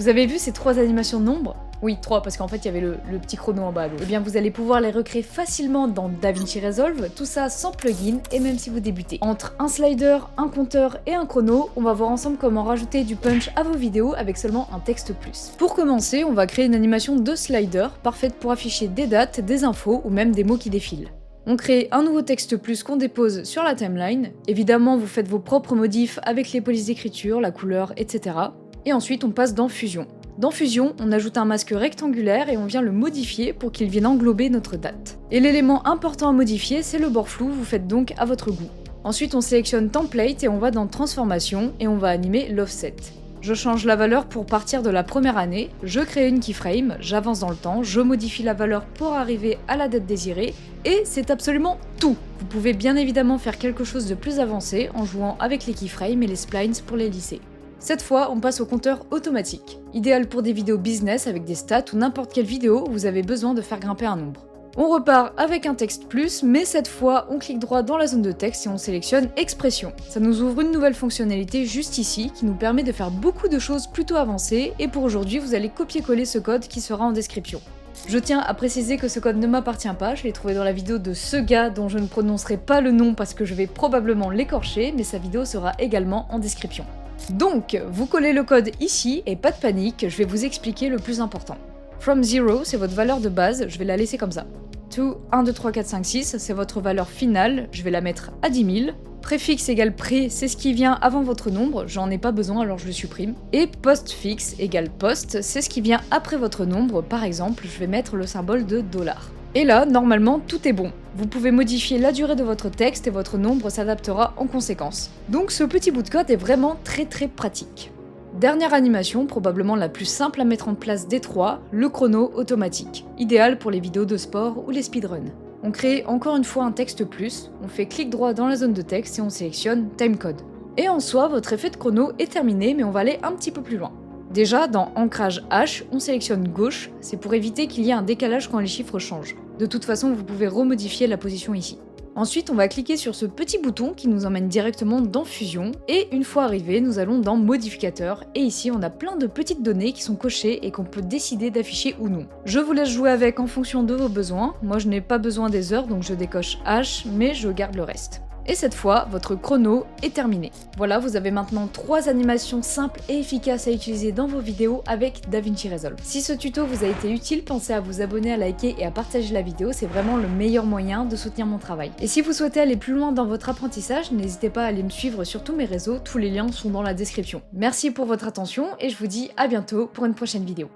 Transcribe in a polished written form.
Vous avez vu ces 3 animations d'ombre? Oui, 3 parce qu'en fait il y avait le petit chrono en bas. Eh bien vous allez pouvoir les recréer facilement dans DaVinci Resolve, tout ça sans plugin et même si vous débutez. Entre un slider, un compteur et un chrono, on va voir ensemble comment rajouter du punch à vos vidéos avec seulement un texte plus. Pour commencer, on va créer une animation de slider, parfaite pour afficher des dates, des infos ou même des mots qui défilent. On crée un nouveau texte plus qu'on dépose sur la timeline. Évidemment, vous faites vos propres modifs avec les polices d'écriture, la couleur, etc. Et ensuite, on passe dans Fusion. Dans Fusion, on ajoute un masque rectangulaire et on vient le modifier pour qu'il vienne englober notre date. Et l'élément important à modifier, c'est le bord flou, vous faites donc à votre goût. Ensuite, on sélectionne Template et on va dans Transformation et on va animer l'Offset. Je change la valeur pour partir de la première année, je crée une keyframe, j'avance dans le temps, je modifie la valeur pour arriver à la date désirée, et c'est absolument tout. Vous pouvez bien évidemment faire quelque chose de plus avancé en jouant avec les keyframes et les splines pour les lisser. Cette fois, on passe au compteur automatique, idéal pour des vidéos business avec des stats ou n'importe quelle vidéo où vous avez besoin de faire grimper un nombre. On repart avec un texte plus, mais cette fois, on clique droit dans la zone de texte et on sélectionne Expression. Ça nous ouvre une nouvelle fonctionnalité juste ici qui nous permet de faire beaucoup de choses plutôt avancées et pour aujourd'hui, vous allez copier-coller ce code qui sera en description. Je tiens à préciser que ce code ne m'appartient pas, je l'ai trouvé dans la vidéo de ce gars dont je ne prononcerai pas le nom parce que je vais probablement l'écorcher, mais sa vidéo sera également en description. Donc, vous collez le code ici et pas de panique, je vais vous expliquer le plus important. From 0, c'est votre valeur de base, je vais la laisser comme ça. To 1, 2, 3, 4, 5, 6, c'est votre valeur finale, je vais la mettre à 10 000. Préfixe égale pré, c'est ce qui vient avant votre nombre, j'en ai pas besoin alors je le supprime. Et postfixe égale post, c'est ce qui vient après votre nombre, par exemple, je vais mettre le symbole de $. Et là, normalement, tout est bon. Vous pouvez modifier la durée de votre texte et votre nombre s'adaptera en conséquence. Donc ce petit bout de code est vraiment très pratique. Dernière animation, probablement la plus simple à mettre en place des 3, le chrono automatique, idéal pour les vidéos de sport ou les speedruns. On crée encore une fois un texte plus, on fait clic droit dans la zone de texte et on sélectionne Timecode. Et en soi, votre effet de chrono est terminé, mais on va aller un petit peu plus loin. Déjà, dans Ancrage H, on sélectionne gauche, c'est pour éviter qu'il y ait un décalage quand les chiffres changent. De toute façon, vous pouvez remodifier la position ici. Ensuite, on va cliquer sur ce petit bouton qui nous emmène directement dans Fusion, et une fois arrivé, nous allons dans Modificateur, et ici on a plein de petites données qui sont cochées et qu'on peut décider d'afficher ou non. Je vous laisse jouer avec en fonction de vos besoins, moi je n'ai pas besoin des heures donc je décoche H, mais je garde le reste. Et cette fois, votre chrono est terminé. Voilà, vous avez maintenant 3 animations simples et efficaces à utiliser dans vos vidéos avec DaVinci Resolve. Si ce tuto vous a été utile, pensez à vous abonner, à liker et à partager la vidéo, c'est vraiment le meilleur moyen de soutenir mon travail. Et si vous souhaitez aller plus loin dans votre apprentissage, n'hésitez pas à aller me suivre sur tous mes réseaux, tous les liens sont dans la description. Merci pour votre attention et je vous dis à bientôt pour une prochaine vidéo.